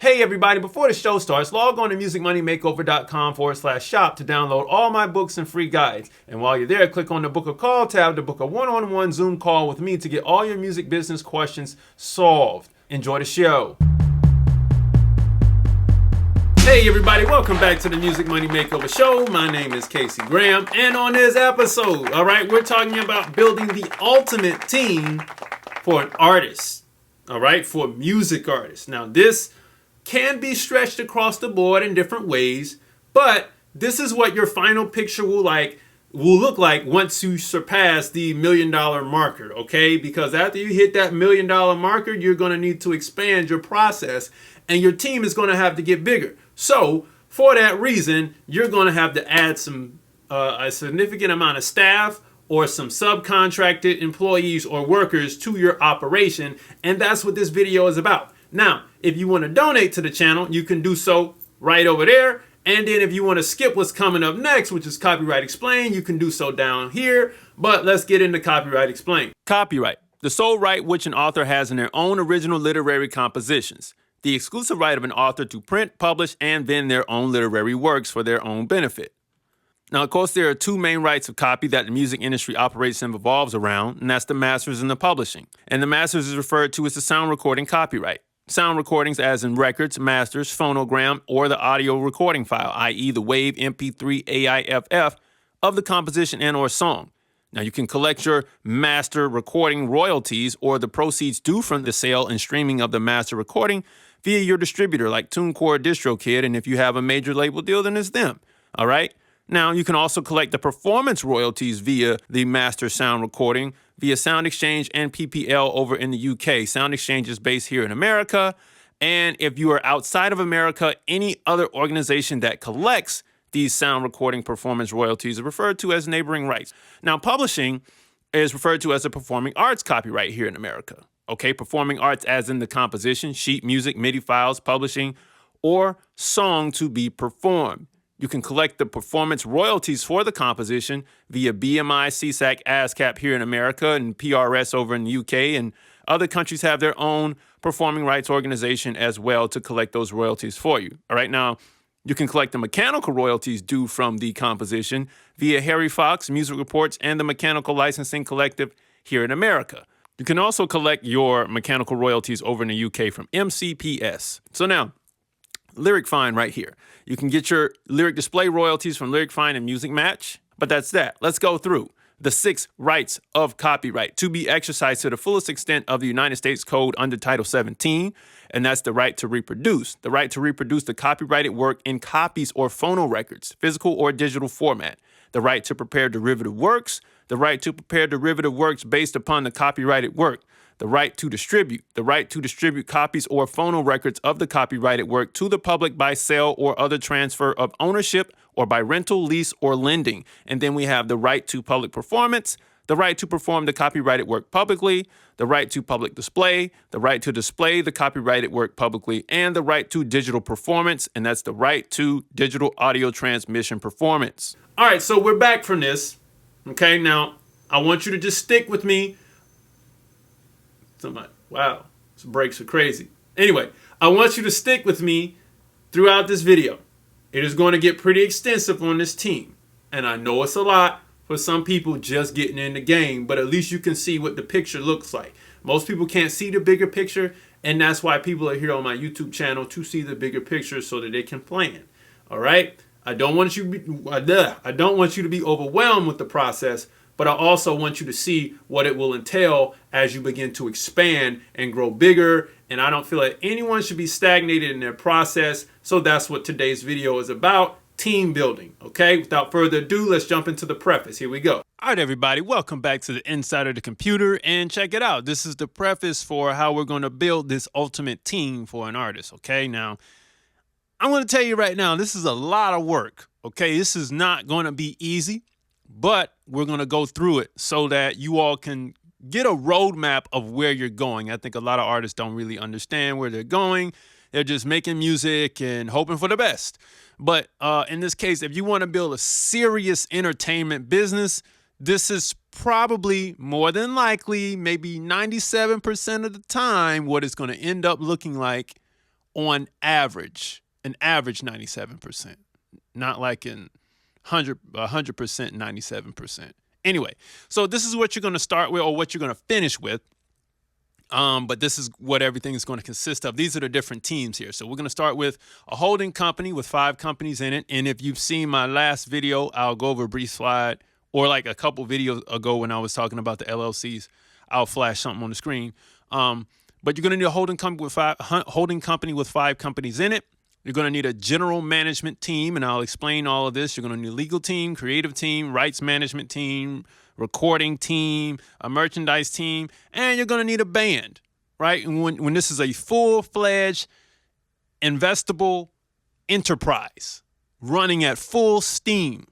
Hey everybody, before the show starts, log on to musicmoneymakeover.com/shop to download all my books and free guides. And while you're there, click on the book a call tab to book a one-on-one Zoom call with me to get all your music business questions solved. Enjoy the show. Hey everybody, welcome back to the Music Money Makeover Show. My name is Casey Graham, and on this episode, we're talking about building the ultimate team for an artist. For music artists. Now this can be stretched across the board in different ways, but this is what your final picture will look like once you surpass the $1 million marker, okay? Because after you hit that $1 million marker, you're going to need to expand your process and your team is going to have to get bigger. So for that reason, you're going to have to add a significant amount of staff or some subcontracted employees or workers to your operation, and that's what this video is about. Now, if you want to donate to the channel, you can do so right over there. And then if you want to skip what's coming up next, which is Copyright Explained, you can do so down here. But let's get into Copyright Explained. Copyright, the sole right which an author has in their own original literary compositions. The exclusive right of an author to print, publish, and vend their own literary works for their own benefit. Now, of course, there are two main rights of copy that the music industry operates and revolves around, and that's the masters and the publishing. And the masters is referred to as the sound recording copyright. Sound recordings as in records, masters, phonogram, or the audio recording file, i.e. the WAV, MP3, AIFF of the composition and or song. Now, you can collect your master recording royalties or the proceeds due from the sale and streaming of the master recording via your distributor like TuneCore or DistroKid, and if you have a major label deal, then it's them, all right? Now, you can also collect the performance royalties via the master sound recording via Sound Exchange and PPL over in the UK. Sound Exchange is based here in America. And if you are outside of America, any other organization that collects these sound recording performance royalties are referred to as neighboring rights. Now, publishing is referred to as a performing arts copyright here in America. Okay, performing arts as in the composition, sheet music, MIDI files, publishing, or song to be performed. You can collect the performance royalties for the composition via BMI, CSAC, ASCAP here in America and PRS over in the UK, and other countries have their own performing rights organization as well to collect those royalties for you. All right, now you can collect the mechanical royalties due from the composition via Harry Fox, Music Reports, and the Mechanical Licensing Collective here in America. You can also collect your mechanical royalties over in the UK from MCPS. So now, Lyric Find right here. You can get your lyric display royalties from Lyric Find and Music Match, but that's that. Let's go through the 6 rights of copyright to be exercised to the fullest extent of the United States Code under Title 17, and that's the right to reproduce. The right to reproduce the copyrighted work in copies or phonorecords, physical or digital format. The right to prepare derivative works. The right to prepare derivative works based upon the copyrighted work. The right to distribute copies or phonorecords of the copyrighted work to the public by sale or other transfer of ownership or by rental, lease, or lending. And then we have the right to public performance, the right to perform the copyrighted work publicly, the right to public display, the right to display the copyrighted work publicly, and the right to digital performance, and that's the right to digital audio transmission performance. All right, so we're back from this. Okay, now I want you to just stick with me. Somebody, wow, this breaks are crazy. Anyway, I want you to stick with me throughout this video. It is going to get pretty extensive on this team. And I know it's a lot for some people just getting in the game, but at least you can see what the picture looks like. Most people can't see the bigger picture, and that's why people are here on my YouTube channel to see the bigger picture so that they can plan. All right? I don't want you to be overwhelmed with the process, but I also want you to see what it will entail as you begin to expand and grow bigger. And I don't feel like anyone should be stagnated in their process. So that's what today's video is about, team building. Okay, without further ado, let's jump into the preface. Here we go. All right, everybody, welcome back to the Inside of the Computer. And check it out. This is the preface for how we're going to build this ultimate team for an artist. Okay, now I'm going to tell you right now, this is a lot of work. Okay, this is not going to be easy. But we're going to go through it so that you all can get a roadmap of where you're going. I think a lot of artists don't really understand where they're going. They're just making music and hoping for the best. But in this case, if you want to build a serious entertainment business, this is probably more than likely, maybe 97% of the time, what it's going to end up looking like on average, an average 97%, not like in 100%, 97%. Anyway, so this is what you're going to start with or what you're going to finish with. But this is what everything is going to consist of. These are the different teams here. So we're going to start with a holding company with 5 companies in it. And if you've seen my last video, I'll go over a brief slide, or like a couple videos ago when I was talking about the LLCs, I'll flash something on the screen. But you're going to need a holding company with 5 companies in it. You're going to need a general management team, and I'll explain all of this. You're going to need a legal team, creative team, rights management team, recording team, a merchandise team, and you're going to need a band, right? And when this is a full-fledged investable enterprise running at full steam,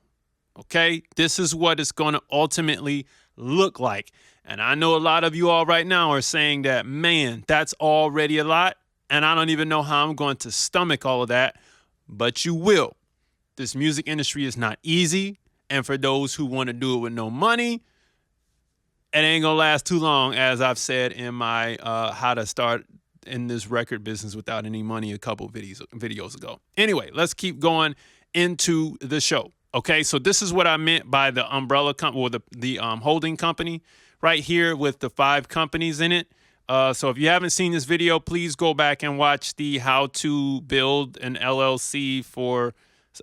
okay, this is what it's going to ultimately look like. And I know a lot of you all right now are saying that, man, that's already a lot, and I don't even know how I'm going to stomach all of that, but you will. This music industry is not easy. And for those who want to do it with no money, it ain't going to last too long, as I've said in my how to start in this record business without any money a couple videos ago. Anyway, let's keep going into the show. Okay, so this is what I meant by the umbrella company, or the holding company right here with the 5 companies in it. So if you haven't seen this video, please go back and watch the how to build an LLC for,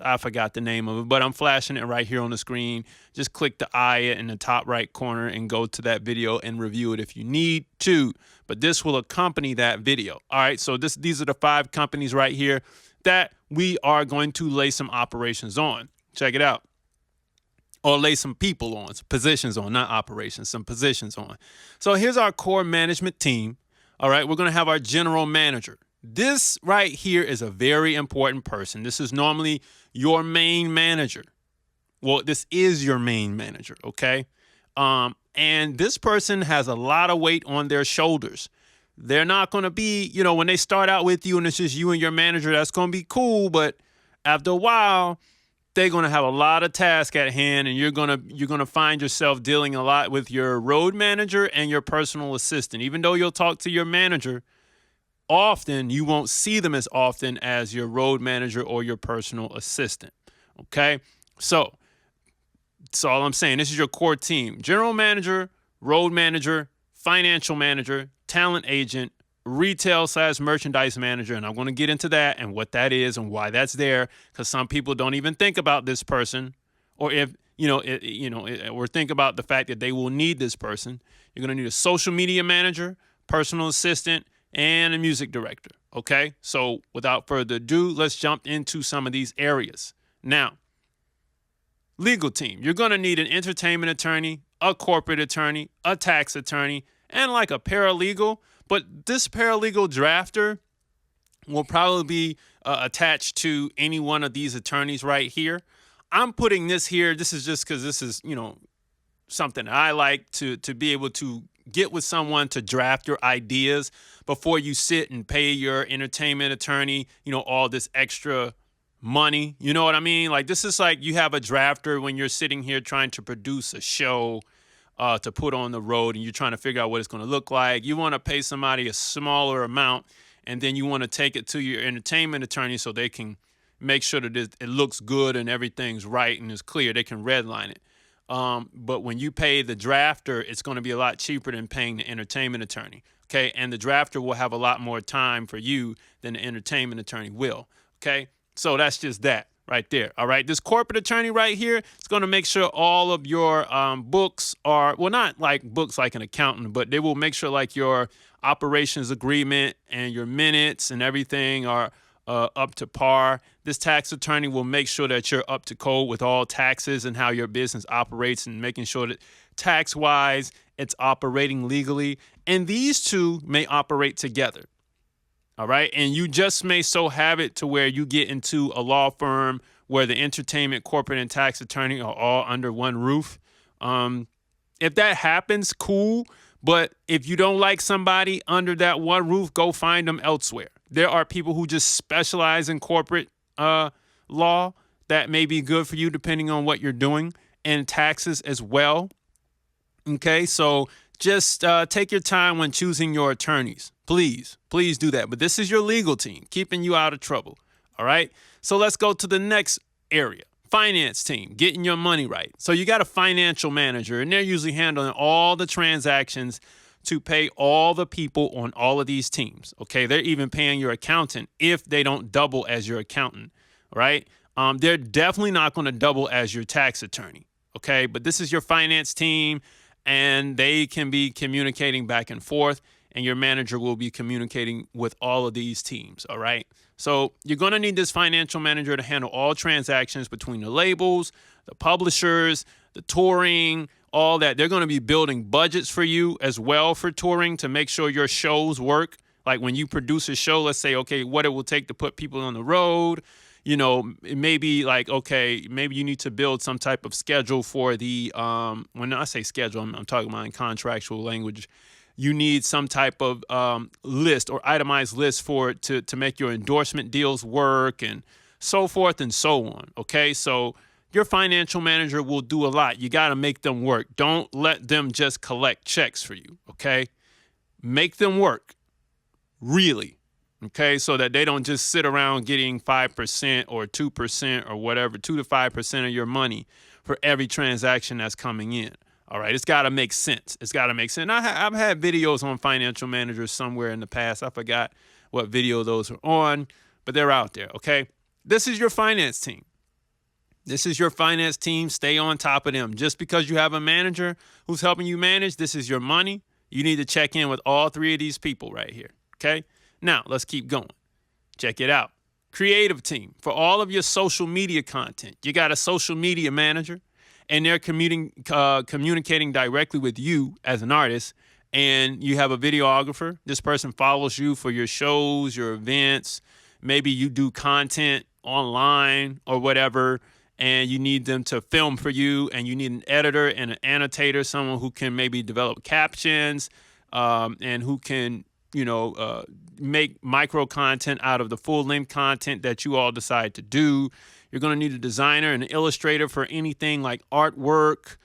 I forgot the name of it, but I'm flashing it right here on the screen. Just click the eye in the top right corner and go to that video and review it if you need to. But this will accompany that video. All right, so these are the 5 companies right here that we are going to lay some operations on. Check it out. Or lay some people on, some positions on, not operations, some positions on. So here's our core management team. All right, we're going to have our general manager. This right here is a very important person. This is normally your main manager. Well, this is your main manager, okay? And this person has a lot of weight on their shoulders. They're not going to be, when they start out with you and it's just you and your manager, that's going to be cool. But after a while, they're going to have a lot of tasks at hand, and you're going to find yourself dealing a lot with your road manager and your personal assistant. Even though you'll talk to your manager often, you won't see them as often as your road manager or your personal assistant. Okay? So that's all I'm saying. This is your core team. General manager, road manager, financial manager, talent agent, retail/merchandise manager, and I'm going to get into that and what that is and why that's there, because some people don't even think about this person, or or think about the fact that they will need this person. You're going to need a social media manager, personal assistant, and a music director. Okay, so without further ado, let's jump into some of these areas. Now, legal team. You're going to need an entertainment attorney, a corporate attorney, a tax attorney, and like a paralegal. But this paralegal drafter will probably be attached to any one of these attorneys right here. I'm putting this here. This is just because this is, something I like to be able to get with someone to draft your ideas before you sit and pay your entertainment attorney, all this extra money. You know what I mean? Like, this is like you have a drafter when you're sitting here trying to produce a show to put on the road, and you're trying to figure out what it's going to look like. You want to pay somebody a smaller amount, and then you want to take it to your entertainment attorney so they can make sure that it looks good and everything's right and is clear. They can redline it. But when you pay the drafter, it's going to be a lot cheaper than paying the entertainment attorney. Okay, and the drafter will have a lot more time for you than the entertainment attorney will. Okay, so that's just that. Right there. All right. This corporate attorney right here is going to make sure all of your books are, well, not like books like an accountant, but they will make sure like your operations agreement and your minutes and everything are up to par. This tax attorney will make sure that you're up to code with all taxes and how your business operates, and making sure that tax-wise it's operating legally. And these two may operate together. All right. And you just may so have it to where you get into a law firm where the entertainment, corporate, and tax attorney are all under one roof. If that happens, cool. But if you don't like somebody under that one roof, go find them elsewhere. There are people who just specialize in corporate law that may be good for you depending on what you're doing, and taxes as well. Okay. So just take your time when choosing your attorneys. Please do that. But this is your legal team, keeping you out of trouble. All right. So let's go to the next area. Finance team, getting your money right. So you got a financial manager, and they're usually handling all the transactions to pay all the people on all of these teams. Okay. They're even paying your accountant if they don't double as your accountant. Right. They're definitely not going to double as your tax attorney. Okay. But this is your finance team, and they can be communicating back and forth, and your manager will be communicating with all of these teams. All right. So you're going to need this financial manager to handle all transactions between the labels, the publishers, the touring, all that. They're going to be building budgets for you as well for touring to make sure your shows work. Like when you produce a show, let's say, okay, what it will take to put people on the road. You know, maybe like, okay, maybe you need to build some type of schedule for the, when I say schedule, I'm talking about in contractual language. You need some type of list or itemized list for it to make your endorsement deals work and so forth and so on. Okay, so your financial manager will do a lot. You got to make them work. Don't let them just collect checks for you. Okay, make them work. Really. Okay, so that they don't just sit around getting 5% or 2% or whatever, 2 to 5% of your money for every transaction that's coming in. All right, it's got to make sense. It's got to make sense. I've had videos on financial managers somewhere in the past. I forgot what video those are on, but they're out there, okay? This is your finance team. This is your finance team. Stay on top of them. Just because you have a manager who's helping you manage, this is your money. You need to check in with all three of these people right here, okay? Now, let's keep going. Check it out. Creative team. For all of your social media content, you got a social media manager, and they're communicating directly with you as an artist, and you have a videographer. This person follows you for your shows, your events. Maybe you do content online or whatever, and you need them to film for you, and you need an editor and an annotator, someone who can maybe develop captions and who can, make micro content out of the full length content that you all decide to do. You're going to need a designer and an illustrator for anything like artwork,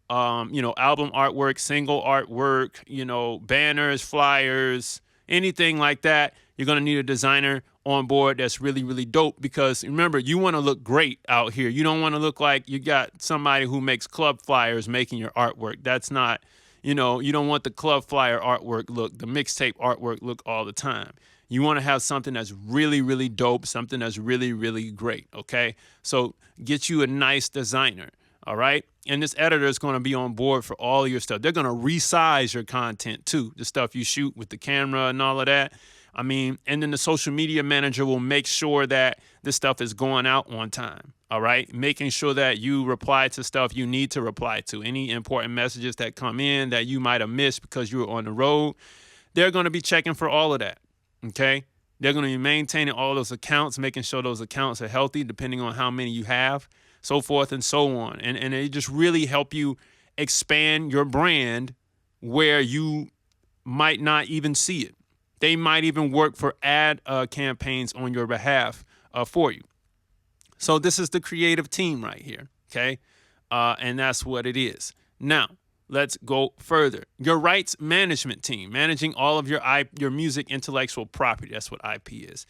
album artwork, single artwork, banners, flyers, anything like that. You're going to need a designer on board that's really, really dope, because remember, you want to look great out here. You don't want to look like you got somebody who makes club flyers making your artwork. That's not, you don't want the club flyer artwork look, the mixtape artwork look all the time. You want to have something that's really, really dope, something that's really, really great, okay? So get you a nice designer, all right? And this editor is going to be on board for all your stuff. They're going to resize your content too, the stuff you shoot with the camera and all of that. And then the social media manager will make sure that this stuff is going out on time, all right? Making sure that you reply to stuff you need to reply to. Any important messages that come in that you might have missed because you were on the road, they're going to be checking for all of that. Okay, they're going to be maintaining all those accounts, making sure those accounts are healthy, depending on how many you have, so forth and so on. And they just really help you expand your brand where you might not even see it. They might even work for ad campaigns on your behalf for you. So this is the creative team right here. Okay, and that's what it is. Now, let's go further. Your rights management team, managing all of your music intellectual property. That's what IP is.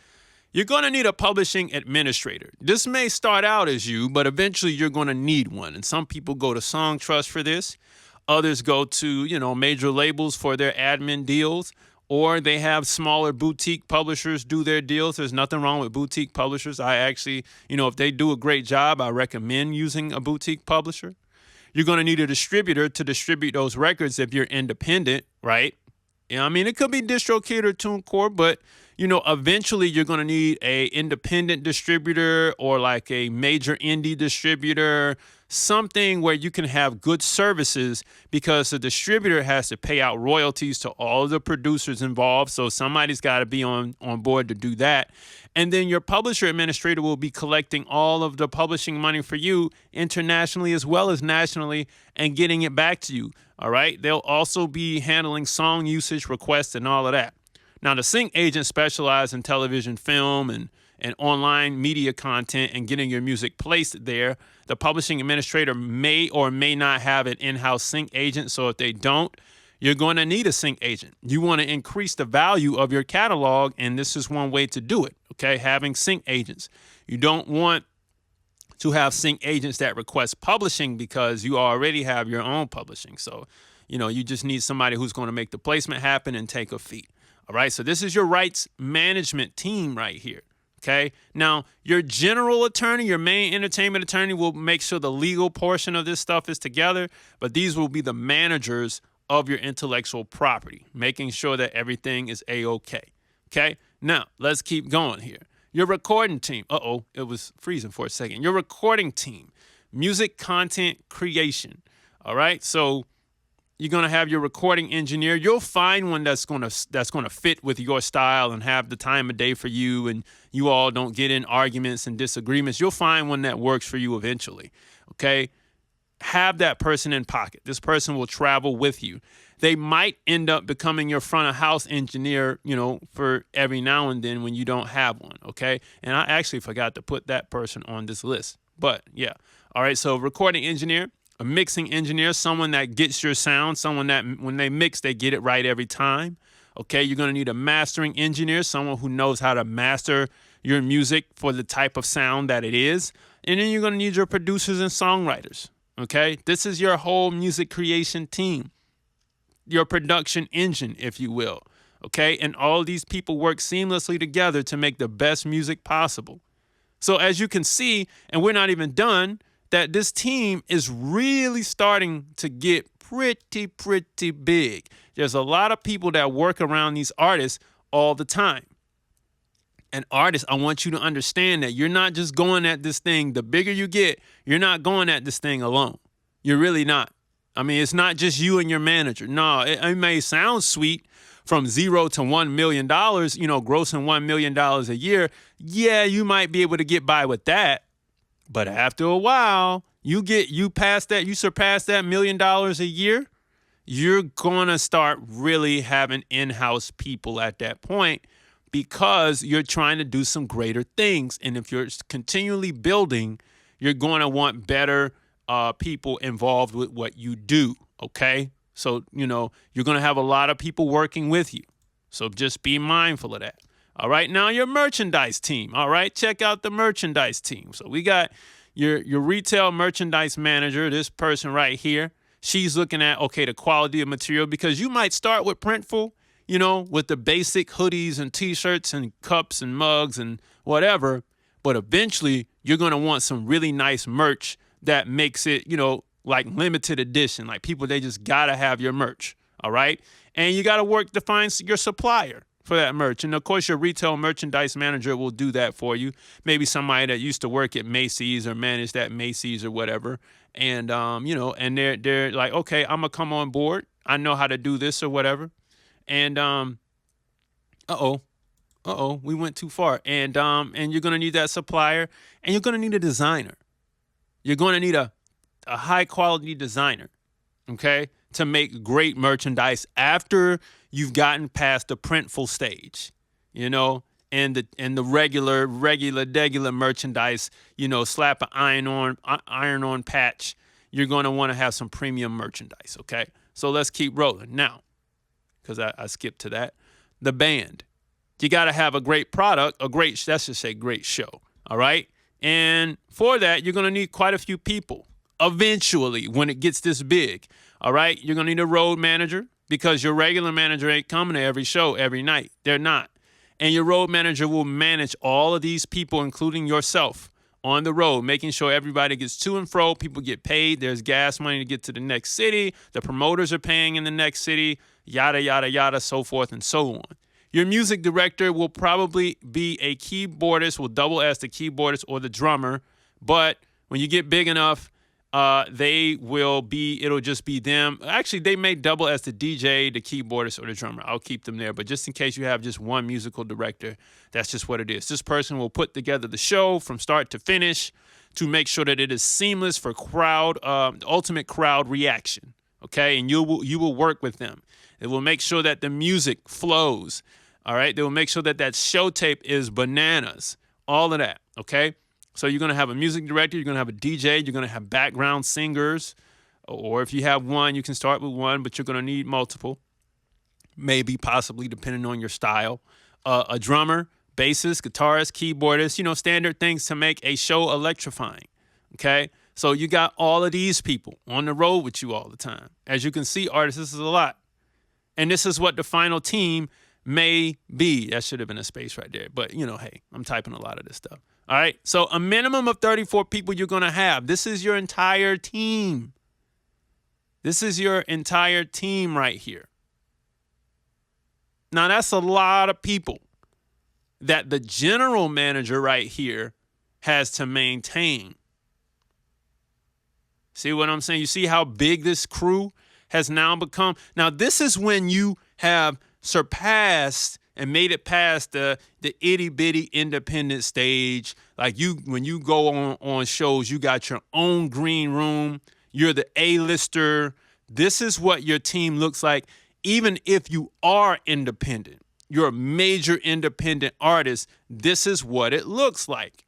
You're going to need a publishing administrator. This may start out as you, but eventually you're going to need one. And some people go to Song Trust for this. Others go to, major labels for their admin deals, or they have smaller boutique publishers do their deals. There's nothing wrong with boutique publishers. I actually, if they do a great job, I recommend using a boutique publisher. You're going to need a distributor to distribute those records if you're independent, right? It could be DistroKid or TuneCore, but, eventually you're going to need a independent distributor or like a major indie distributor, something where you can have good services, because the distributor has to pay out royalties to all of the producers involved. So somebody's got to be on board to do that. And then your publisher administrator will be collecting all of the publishing money for you internationally as well as nationally and getting it back to you. All right. They'll also be handling song usage requests and all of that. Now, the sync agent specializes in television, film, and online media content and getting your music placed there. The publishing administrator may or may not have an in-house sync agent. So if they don't, You're going to need a sync agent. You want to increase the value of your catalog, and this is one way to do it, okay? Having sync agents. You don't want to have sync agents that request publishing because you already have your own publishing. So, you just need somebody who's going to make the placement happen and take a fee. All right, so this is your rights management team right here. Okay. Now, your general attorney, your main entertainment attorney will make sure the legal portion of this stuff is together, but these will be the managers of your intellectual property, making sure that everything is A-OK. Okay. Now, let's keep going here. Your recording team. It was freezing for a second. Your recording team, music content creation. All right. So you're going to have your recording engineer. You'll find one that's going to fit with your style and have the time of day for you, and you all don't get in arguments and disagreements. You'll find one that works for you eventually. Okay? Have that person in pocket. This person will travel with you. They might end up becoming your front of house engineer, for every now and then when you don't have one. Okay? And I actually forgot to put that person on this list. But yeah. All right. So recording engineer. A mixing engineer, someone that gets your sound, someone that when they mix, they get it right every time. Okay, you're going to need a mastering engineer, someone who knows how to master your music for the type of sound that it is. And then you're going to need your producers and songwriters. Okay, this is your whole music creation team, your production engine, if you will. Okay, and all these people work seamlessly together to make the best music possible. So as you can see, and we're not even done, that this team is really starting to get pretty big. There's a lot of people that work around these artists all the time. And artists, I want you to understand that you're not just going at this thing. The bigger you get, you're not going at this thing alone. You're really not. I mean, it's not just you and your manager. No, it may sound sweet from $0 to $1 million, grossing $1 million a year. Yeah, you might be able to get by with that. But after a while, you surpass that $1 million a year, you're going to start really having in-house people at that point because you're trying to do some greater things. And if you're continually building, you're going to want better people involved with what you do. Okay. So, you're going to have a lot of people working with you. So just be mindful of that. All right, now your merchandise team. All right, check out the merchandise team. So we got your retail merchandise manager, this person right here. She's looking at, the quality of material, because you might start with Printful, with the basic hoodies and T-shirts and cups and mugs and whatever. But eventually you're going to want some really nice merch that makes it, like limited edition. Like people, they just got to have your merch. All right. And you got to work to find your supplier for that merch. And of course, your retail merchandise manager will do that for you. Maybe somebody that used to work at Macy's or managed at Macy's or whatever. And, and they're like, okay, I'm going to come on board. I know how to do this or whatever. And, we went too far. And you're going to need that supplier, and you're going to need a designer. You're going to need a high quality designer. Okay. To make great merchandise after you've gotten past the Printful stage, and the regular merchandise, slap an iron on patch. You're going to want to have some premium merchandise. Okay. So let's keep rolling now, because I skipped to that. The band. You got to have a great product, let's just say great show. All right. And for that, you're going to need quite a few people eventually when it gets this big. All right. You're going to need a road manager, because your regular manager ain't coming to every show every night. They're not. And your road manager will manage all of these people, including yourself, on the road, making sure everybody gets to and fro. People get paid. There's gas money to get to the next city. The promoters are paying in the next city, yada, yada, yada, so forth and so on. Your music director will probably be a keyboardist, will double as the keyboardist or the drummer. But when you get big enough, it'll just be them. Actually, they may double as the DJ, the keyboardist, or the drummer. I'll keep them there. But just in case you have just one musical director, that's just what it is. This person will put together the show from start to finish to make sure that it is seamless for ultimate crowd reaction. Okay, and you will work with them. It will make sure that the music flows. All right, they will make sure that show tape is bananas. All of that. Okay. So you're going to have a music director, you're going to have a DJ, you're going to have background singers, Or if you have one, you can start with one, but you're going to need multiple, maybe possibly depending on your style. A drummer, bassist, guitarist, keyboardist, standard things to make a show electrifying. Okay? So you got all of these people on the road with you all the time. As you can see, artists, this is a lot. And this is what the final team may be. That should have been a space right there. But, hey, I'm typing a lot of this stuff. All right? So a minimum of 34 people you're going to have. This is your entire team. This is your entire team right here. Now, that's a lot of people that the general manager right here has to maintain. See what I'm saying? You see how big this crew has now become? Now, this is when you have surpassed and made it past the itty bitty independent stage. Like when you go on shows, you got your own green room. You're the A-lister. This is what your team looks like. Even if you are independent, you're a major independent artist, this is what it looks like.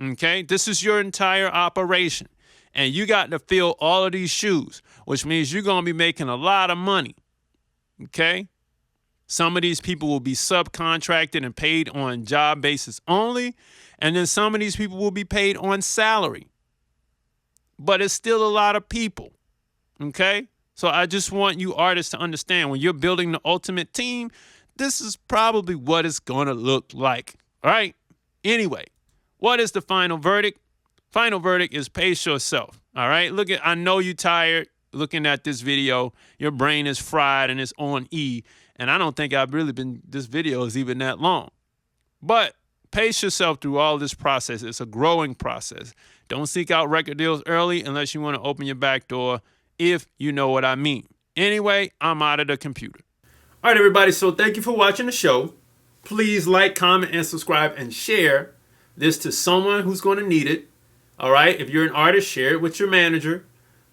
Okay? This is your entire operation. And you got to fill all of these shoes, which means you're going to be making a lot of money. Okay? Some of these people will be subcontracted and paid on job basis only. And then some of these people will be paid on salary. But it's still a lot of people. Okay? So I just want you artists to understand when you're building the ultimate team, this is probably what it's going to look like. All right? Anyway, what is the final verdict? Final verdict is pace yourself. All right? I know you're tired looking at this video. Your brain is fried and it's on E. And I don't think this video is even that long. But pace yourself through all this process. It's a growing process. Don't seek out record deals early unless you want to open your back door, if you know what I mean. Anyway, I'm out of the computer. All right, everybody. So thank you for watching the show. Please like, comment, and subscribe, and share this to someone who's going to need it. All right. If you're an artist, share it with your manager,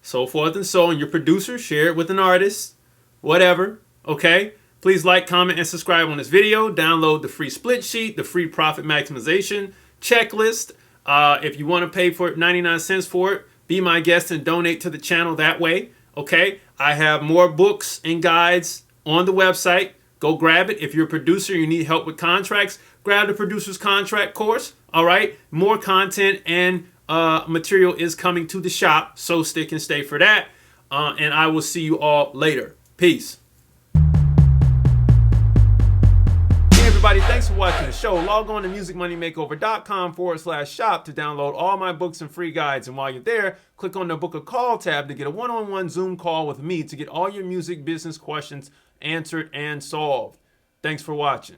so forth and so on. Your producer, share it with an artist, whatever. Okay. Please like, comment, and subscribe on this video. Download the free split sheet, the free profit maximization checklist. If you want to pay for it, 99 cents for it, be my guest and donate to the channel that way. Okay. I have more books and guides on the website. Go grab it. If you're a producer, you need help with contracts, grab the producer's contract course. All right. More content and material is coming to the shop. So stick and stay for that. And I will see you all later. Peace. Everybody, thanks for watching the show. Log on to musicmoneymakeover.com/shop to download all my books and free guides. And while you're there, click on the book a call tab to get a one-on-one Zoom call with me to get all your music business questions answered and solved. Thanks for watching.